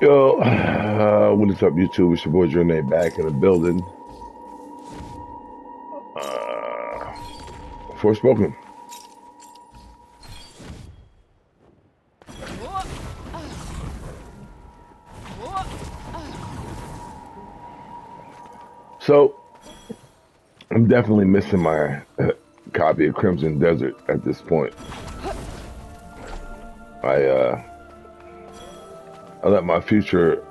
Yo, what is up, YouTube? It's your boy Journey back in the building. Uh, Forspoken. So, I'm definitely missing my copy of Crimson Desert at this point. I uh, I let my future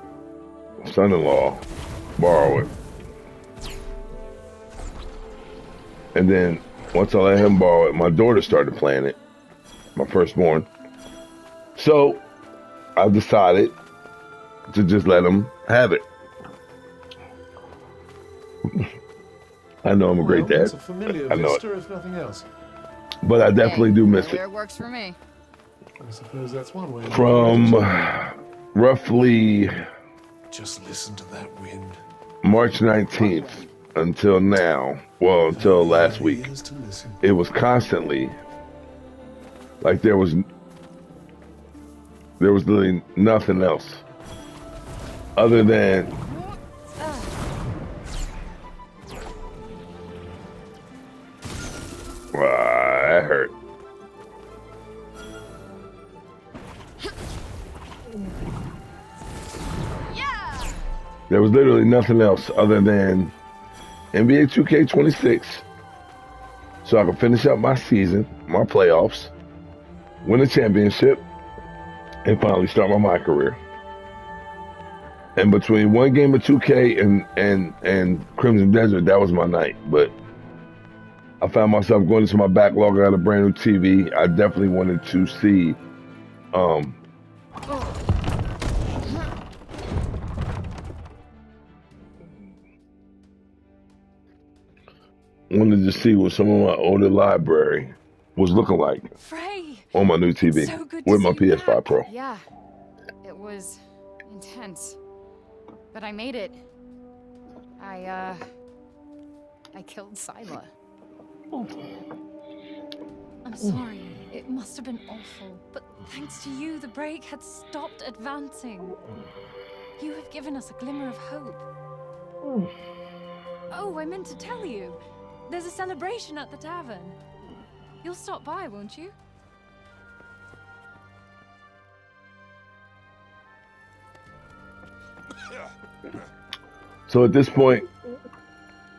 son-in-law borrow it, and then once I let him borrow it, my daughter started playing it, my firstborn. So I decided to just let him have it. I know I'm a great dad. It's a familiar I know it, vista, if nothing else. but I definitely Hey, do miss it. earlier works for me. I suppose that's one way. From roughly Just listen to that wind. March 19th until now, well, until last week, Ears to listen. it was constantly like there was literally nothing else other than that hurt. Yeah! There was literally nothing else other than NBA 2K26, so I could finish up my season, my playoffs, win a championship, and finally start my career. And between one game of 2K and Crimson Desert, that was my night. But I found myself going into my backlog. I got a brand new TV. I definitely wanted to see um wanted to see what some of my older library was looking like Frey! on my new TV So good to with my see you PS5 back. Pro. Yeah, it was intense. But I made it. I killed Sila. I'm sorry. It must have been awful. But thanks to you, the break had stopped advancing. You have given us a glimmer of hope. Oh, I meant to tell you. There's a celebration at the tavern. You'll stop by, won't you? So at this point,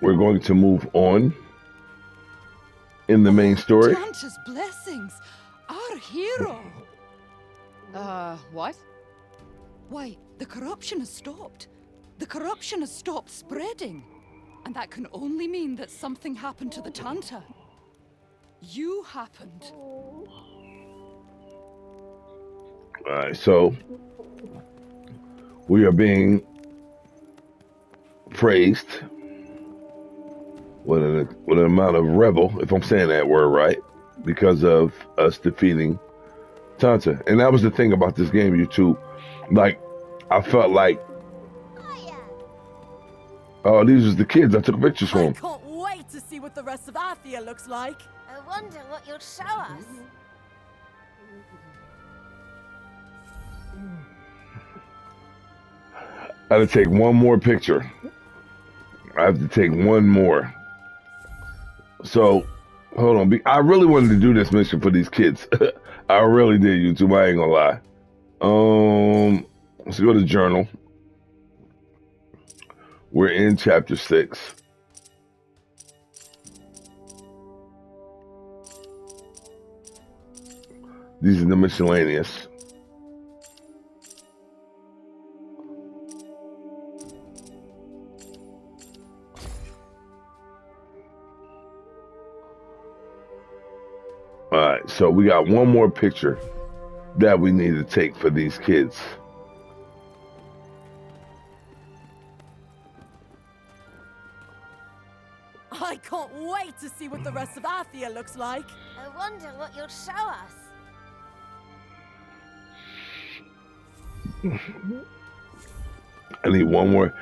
we're going to move on in the main story. Tanta's blessings, our hero. What? Why, the corruption has stopped. The corruption has stopped spreading. And that can only mean that something happened to the Tanta. You happened. Alright, so we are being praised with an amount of revel, if I'm saying that word right, because of us defeating Tanta. And that was the thing about this game, YouTube. Like, I felt like, oh, these was the kids I took pictures I from. can't wait to see what the rest of Athia looks like. I wonder what you'll show us. I had to take one more picture. I have to take one more. So, hold on. I really wanted to do this mission for these kids. I really did, YouTube. I ain't gonna lie. Let's go to journal. We're in chapter 6. These are the miscellaneous. All right, so we got one more picture that we need to take for these kids. I can't wait to see what the rest of Athia looks like. I wonder what you'll show us. I need one more.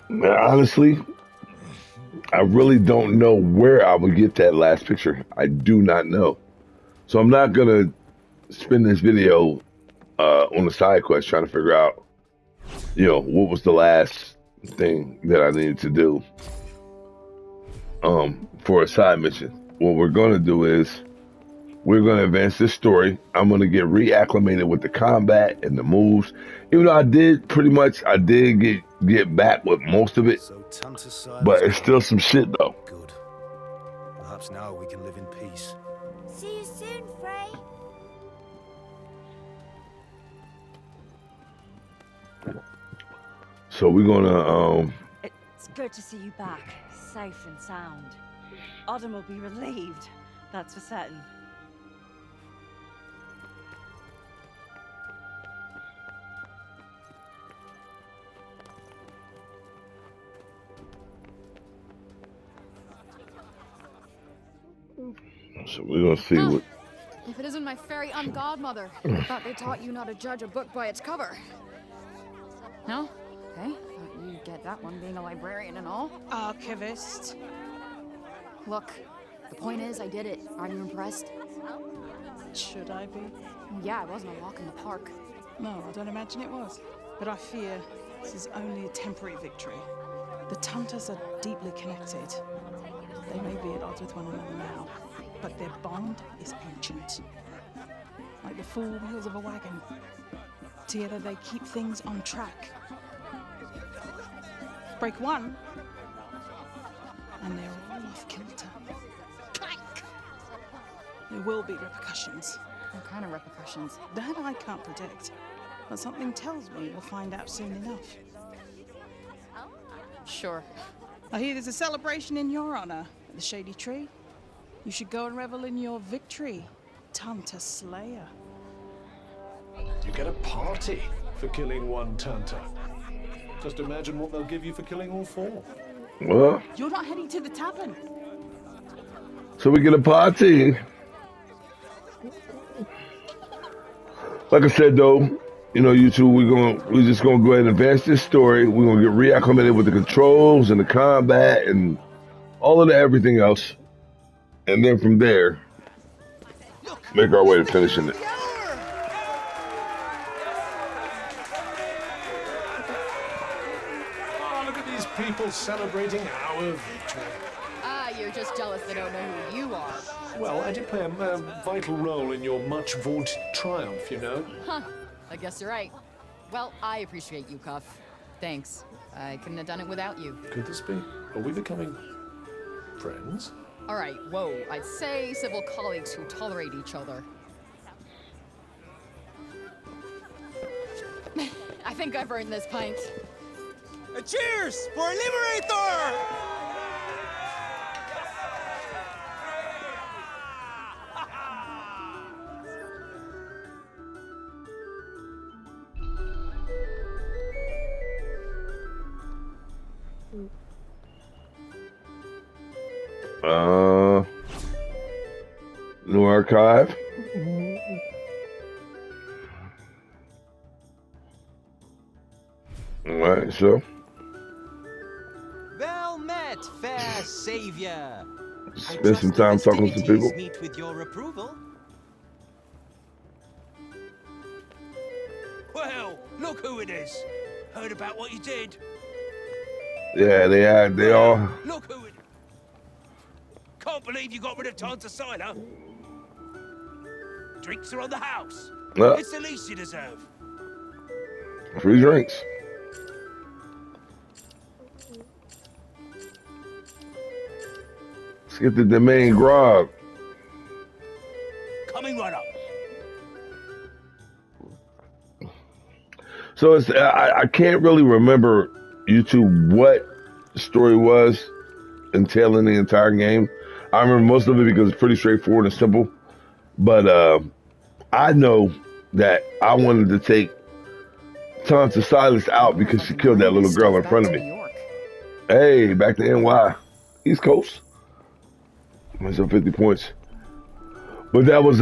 Man, honestly, I really don't know where I would get that last picture. I do not know. So I'm not gonna spend this video on a side quest trying to figure out what was the last thing that I needed to do for a side mission. What we're going to do is we're going to advance this story. I'm going to get reacclimated with the combat and the moves. Even though I did get back with most of it, So Tanta's side but is it's still gone. some shit though. Good. Perhaps now we can live in peace. See you soon, Frey. So we're going to It's good to see you back, safe and sound. Autumn will be relieved, that's for certain. see what. If it isn't my fairy godmother, thought they taught you not to judge a book by its cover. No? Okay, thought you'd get that one being a librarian and all. Archivist. Look, the point is I did it. Are you impressed? Should I be? Yeah, it wasn't a walk in the park. No, I don't imagine it was. But I fear this is only a temporary victory. The Tantas are deeply connected. They may be at odds with one another now, but their bond is ancient. Like the four wheels of a wagon. Together they keep things on track. Break one, and they're all off kilter. Clank! There will be repercussions. What kind of repercussions? That I can't predict, but something tells me we'll find out soon enough. Sure. I hear there's a celebration in your honor at the Shady Tree. You should go and revel in your victory, Tanta Slayer. You get a party for killing one Tanta. Just imagine what they'll give you for killing all four. Well, You're not heading to the tavern. so we get a party. Like I said though, you two, we're just gonna go ahead and advance this story. We're gonna get reacclimated with the controls and the combat and all of the everything else. And then from there, make our way to finishing it. Oh, look at these people celebrating our victory. Ah, you're just jealous they don't know who you are. Well, I did play a vital role in your much vaunted triumph, Huh. I guess you're right. Well, I appreciate you, Cuff. Thanks. I couldn't have done it without you. Could this be? Are we becoming friends? All right, whoa. I'd say civil colleagues who tolerate each other. I think I've earned this pint. Cheers for Liberator! New archive. All right, so Well met, fair savior. spend some time talking to some people. Meet with your approval. Well, look who it is. Heard about what you did. Yeah, they all. Look who it. Can't believe you got rid of Tanta Sila. Drinks are on the house. It's the least you deserve. Free drinks. Let's get the domain grog. Coming right up. So I can't really remember YouTube what the story was entailing the entire game. I remember most of it because it's pretty straightforward and simple. But I know that I wanted to take Tanta Silas out because she killed that little girl in front of me. Hey, back to NY, East Coast. Myself 50 points. But that was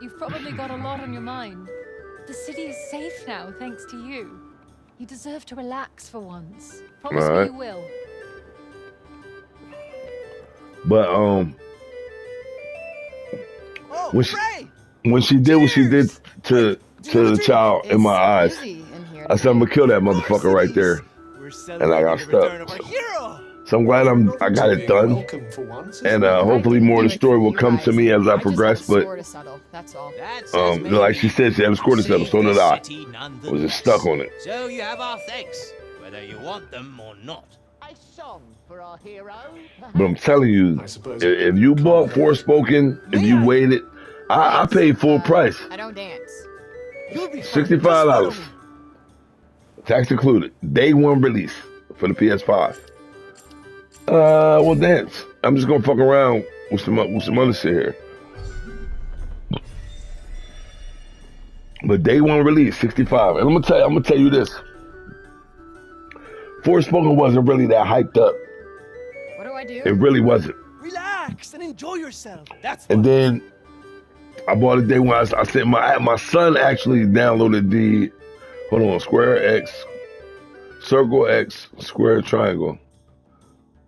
You've probably got a lot on your mind. The city is safe now, thanks to you. You deserve to relax for once. Promise All me right. you will. But when she did what she did to the child in my eyes, here. I said I'm gonna kill that motherfucker right there, and I got stuck. So I'm glad I got it done, Welcome for once, and isn't it? hopefully more of the story will come to me as I I just progress. have a But score to settle. That's all. like she said, she had a score to settle. So did I. I was just stuck on it. So you have our thanks, whether you want them or not. A song for our hero. But I'm telling you, I suppose if you bought Forspoken, if you waited, I paid full price, I don't dance. $65, tax included, day one release for the PS5. Well, dance. I'm just gonna fuck around with some other shit here. But day one release, 65. And I'm gonna tell you this. Forspoken wasn't really that hyped up. What do I do? It really wasn't. Relax and enjoy yourself. That's And then I bought it day one. I sent my son actually downloaded the square X, circle X, square triangle.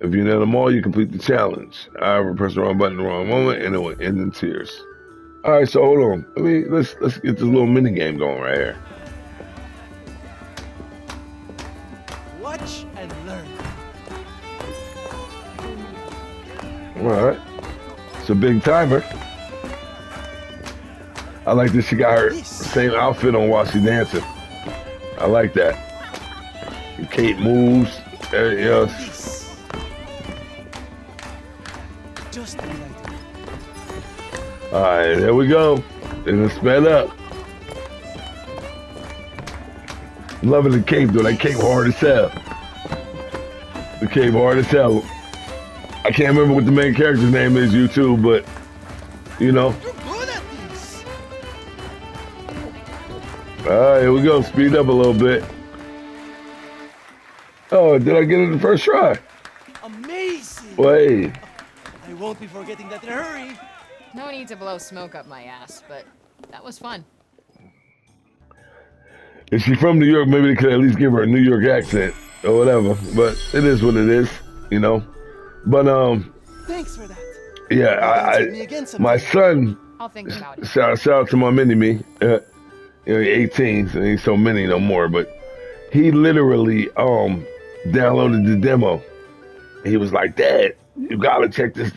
If you nail them all, you complete the challenge. However, press the wrong button at the wrong moment, and it will end in tears. All right, so hold on. Let's get this little mini game going right here. watch and learn. All right. It's a big timer. I like that she got her same outfit on while she's dancing. I like that. And Kate moves. Everything else. Just like that. All right, there we go. And it's sped up. I'm loving the cape though. That cape hard as hell. The cape hard as hell. I can't remember what the main character's name is, YouTube, but you know. You're good at this. All right, here we go. Speed up a little bit. Oh, did I get it the first try? Amazing. Wait. I won't be forgetting that in a hurry. No need to blow smoke up my ass, but that was fun. If she's from New York, maybe they could at least give her a New York accent or whatever. But it is what it is, you know. But thanks for that. Yeah, my son. I'll think about it. Shout out to my mini-me. You know, he's 18, so he ain't so many no more. But he literally downloaded the demo. He was like, "Dad, you gotta check this."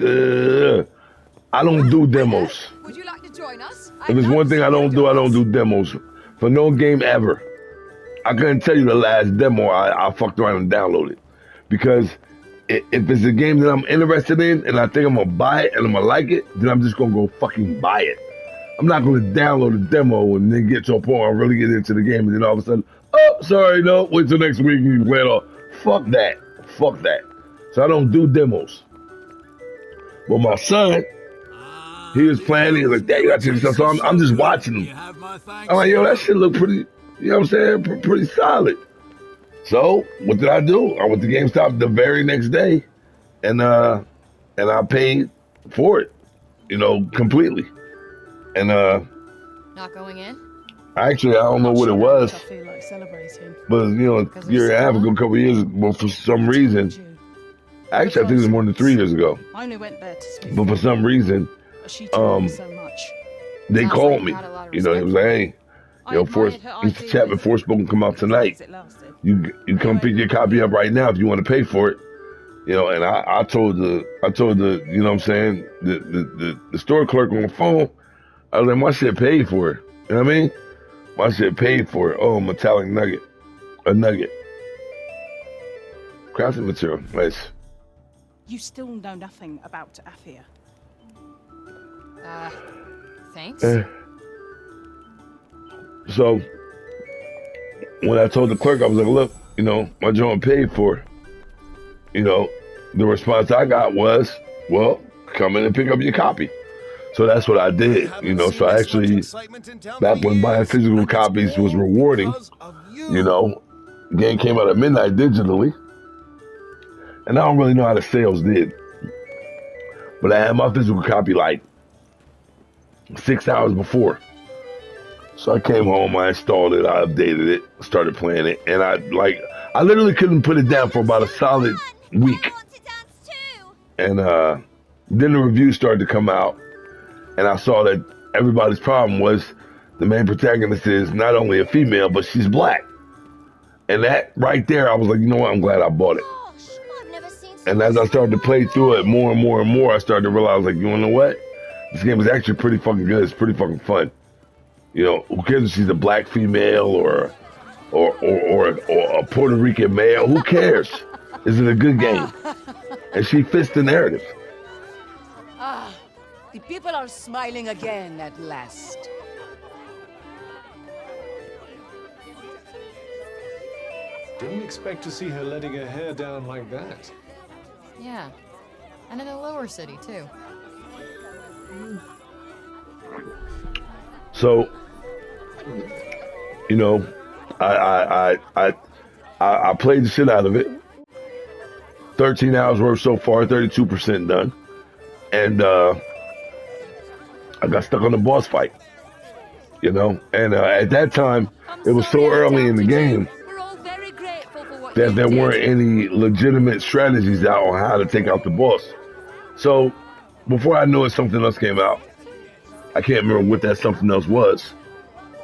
I don't do demos. Would you like to join us? If there's one thing I don't do demos for no game ever. I couldn't tell you the last demo I fucked around and downloaded, because if it's a game that I'm interested in and I think I'm gonna buy it and I'm gonna like it, then I'm just gonna go fucking buy it. I'm not gonna download a demo and then get to a point where I really get into the game and then all of a sudden, oh, sorry, no, wait till next week and you play it all. Fuck that. Fuck that. So I don't do demos. But my son, he was playing, he was like, "Dad, you gotta check this out." So I'm just watching him. I'm like, yo, that shit look pretty, you know what I'm saying? Pretty solid. So what did I do? I went to GameStop the very next day and I paid for it, you know, completely. And not going in? Actually, I don't know what it was. I feel like celebrating. But you know, a year and a half ago, a couple of years ago, for some reason, actually I think it was more than 3 years ago. I only went there to speak. But for some reason, she taught me so much. they called me. You know, he was like, "Hey, yo, Mr. Chapman, Forspoken come out tonight. You come pick your copy up right now if you want to pay for it." You know, and I told the you know what I'm saying, the store clerk on the phone, I was like, "My shit paid for it." You know what I mean? My shit paid for it. Oh, metallic nugget, a nugget, crafting material, nice. You still know nothing about Athia. Thanks. So when I told the clerk, I was like, "Look, you know, my joint paid for it." You know, the response I got was, "Well, come in and pick up your copy." So that's what I did, you know. So I actually, back when buying physical copies was rewarding, you know, the game came out at midnight digitally. And I don't really know how the sales did. But I had my physical copy like 6 hours before. So I came home, I installed it, I updated it, started playing it. And I literally couldn't put it down for about a solid week. And then the reviews started to come out. And I saw that everybody's problem was the main protagonist is not only a female, but she's black. And that right there, I was like, you know what? I'm glad I bought it. And as I started to play through it more and more and more, I started to realize, like, you know what? This game is actually pretty fucking good. It's pretty fucking fun. You know, who cares if she's a black female or a Puerto Rican male? Who cares? Is it a good game? And she fits the narrative. Ah, the people are smiling again at last. Didn't expect to see her letting her hair down like that. Yeah. And in a lower city, too. So, you know, I played the shit out of it. 13 hours worth so far, 32% done. And I got stuck on the boss fight, you know? And at that time, it was so early in the game that there weren't any legitimate strategies out on how to take out the boss. So before I knew it, something else came out. I can't remember what that something else was.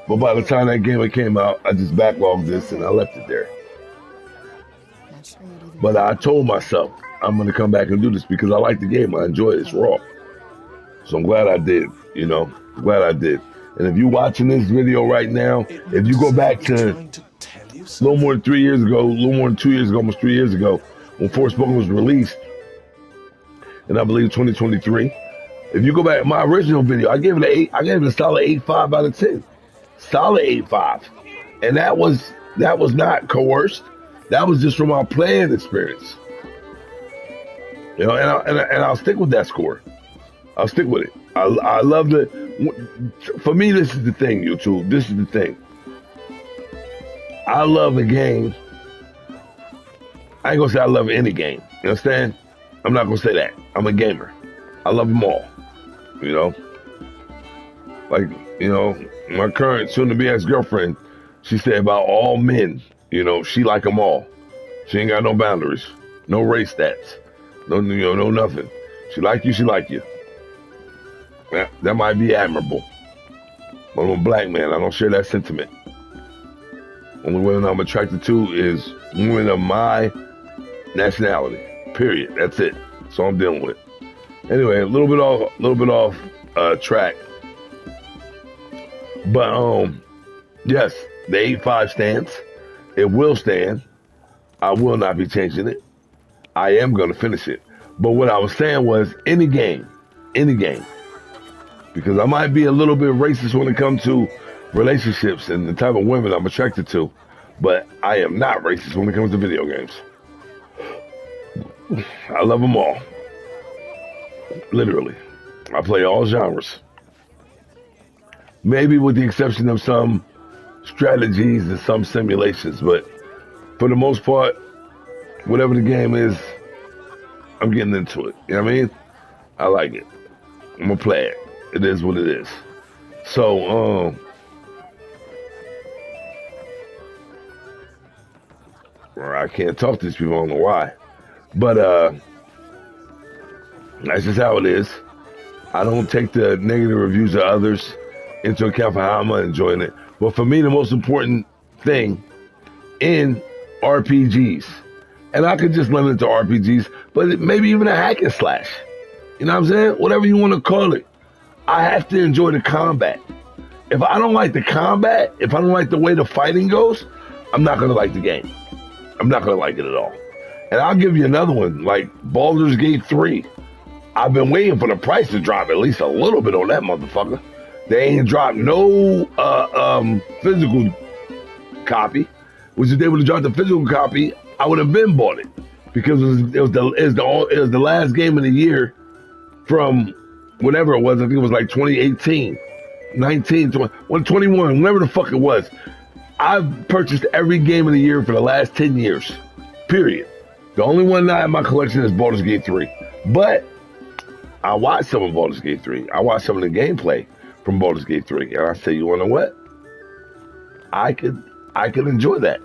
But by the time that game came out, I just backlogged this and I left it there. But I told myself, I'm going to come back and do this because I like the game. I enjoy it. It's raw. So I'm glad I did, you know. I'm glad I did. And if you're watching this video right now, if you go back to a little more than 3 years ago, a little more than 2 years ago, almost 3 years ago, when Forspoken was released, and I believe 2023, if you go back to my original video, I gave it an 8. I gave it a solid 8.5 out of 10. Solid 8.5. And that was not coerced. That was just from our playing experience. You know, and I'll stick with that score. I'll stick with it. I love the. For me, this is the thing, YouTube. This is the thing. I love a game. I ain't gonna say I love any game. You understand? I'm not gonna say that. I'm a gamer. I love them all. You know? Like, you know, my current soon-to-be ex-girlfriend, she said about all men, you know, she like them all. She ain't got no boundaries. No race stats. No, you know, no nothing. She like you, she like you. That might be admirable. But I'm a black man. I don't share that sentiment. Only women I'm attracted to is women of my nationality. Period. That's it. That's all I'm dealing with. Anyway, a little bit off track. But yes, the 8.5 stands. It will stand. I will not be changing it. I am going to finish it. But what I was saying was any game. Because I might be a little bit racist when it comes to relationships and the type of women I'm attracted to. But I am not racist when it comes to video games. I love them all. Literally. I play all genres. Maybe with the exception of some strategies and some simulations. But for the most part, whatever the game is, I'm getting into it. You know what I mean? I like it. I'm gonna play it. It is what it is. So, I can't talk to these people, I don't know why. But that's just how it is. I don't take the negative reviews of others into account for how I'm enjoying it. But for me, the most important thing in RPGs, and I could just limit it to RPGs, but maybe even a hack and slash. You know what I'm saying? Whatever you want to call it. I have to enjoy the combat. If I don't like the combat, if I don't like the way the fighting goes, I'm not going to like the game. I'm not going to like it at all. And I'll give you another one, like Baldur's Gate 3. I've been waiting for the price to drop at least a little bit on that motherfucker. They ain't dropped no physical copy. Which if they would have dropped the physical copy, I would have been bought it. Because it was the last game of the year from whatever it was. I think it was like 2018, 19, 20, 21, whatever the fuck it was. I've purchased every game of the year for the last 10 years, period. The only one not in my collection is Baldur's Gate 3. But I watched some of Baldur's Gate 3. I watched some of the gameplay from Baldur's Gate 3. And I say, you wanna know what? I could enjoy that.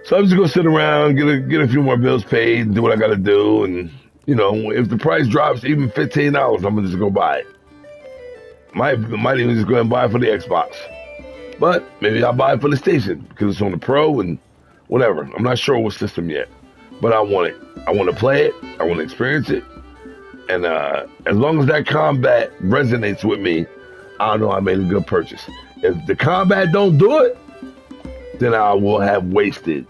So I'm just gonna sit around, get a few more bills paid, and do what I gotta do. And you know, if the price drops even $15, I'm gonna just go buy it. Might even just go ahead and buy it for the Xbox. But maybe I'll buy it for the station because it's on the Pro and whatever. I'm not sure what system yet, but I want it. I want to play it. I want to experience it. And as long as that combat resonates with me, I know I made a good purchase. If the combat don't do it, then I will have wasted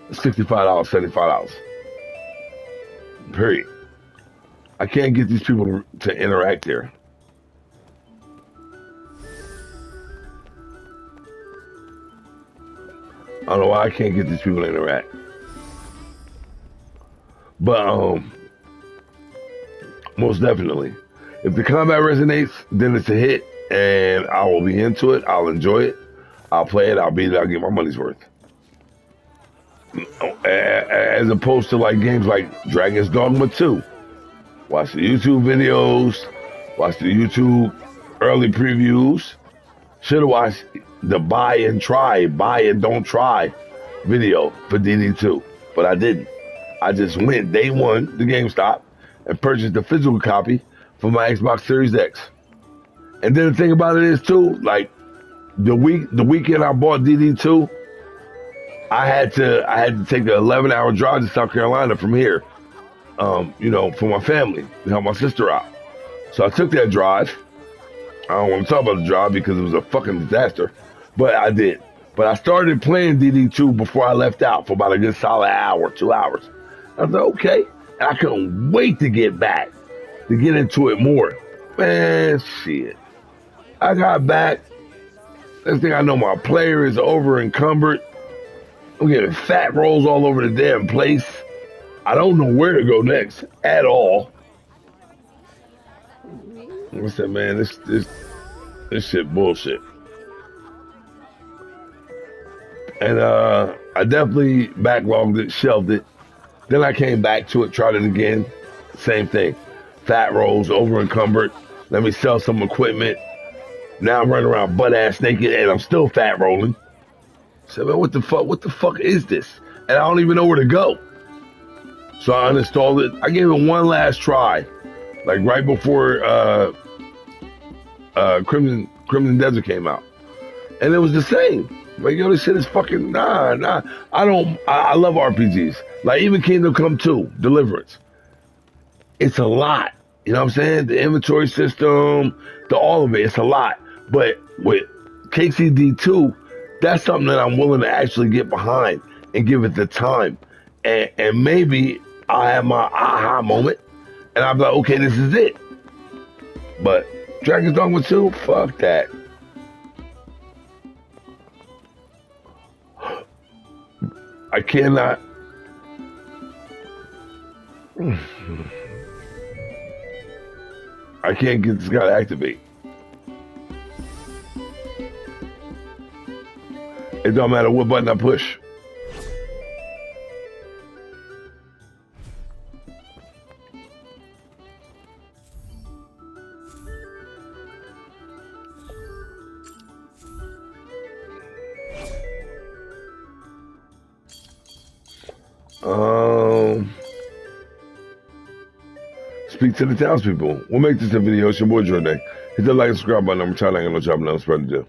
$65, $75. Period. I can't get these people to interact there. I don't know why I can't get these people to interact. But most definitely, if the combat resonates, then it's a hit, and I will be into it. I'll enjoy it. I'll play it. I'll beat it. I'll get my money's worth. As opposed to like games like Dragon's Dogma 2. Watch the YouTube videos. Watch the YouTube early previews. Should have watched the buy and don't try video for DD2, but I didn't. I just went day one to GameStop and purchased the physical copy for my Xbox Series X. And then the thing about it is too, like the weekend I bought DD2, I had to take an 11-hour drive to South Carolina from here, for my family to help my sister out. So I took that drive. I don't want to talk about the drive because it was a fucking disaster, but I did. But I started playing DD2 before I left out for about a good solid hour, 2 hours. I was like, okay. And I couldn't wait to get back, to get into it more. Man, shit. I got back. Next thing I know, my player is over encumbered. I'm getting fat rolls all over the damn place. I don't know where to go next at all. I said, man, this shit bullshit. And I definitely backlogged it, shelved it. Then I came back to it, tried it again. Same thing. Fat rolls, over encumbered. Let me sell some equipment. Now I'm running around butt ass naked and I'm still fat rolling. I said, man, what the fuck is this? And I don't even know where to go. So I uninstalled it. I gave it one last try. Like right before Crimson Desert came out. And it was the same. Like, yo, this shit is fucking, nah. I love RPGs. Like, even Kingdom Come 2, Deliverance. It's a lot. You know what I'm saying? The inventory system, all of it, it's a lot. But with KCD 2, that's something that I'm willing to actually get behind and give it the time. And maybe I have my aha moment, and I'm like, okay, this is it. But Dragon's Dogma 2, fuck that. I cannot. I can't get this guy to activate. It don't matter what button I push. Speak to the townspeople. We'll make this a video. It's your boy Jordan. Hit the like and subscribe button. I'm trying to get no job. Spread the deal.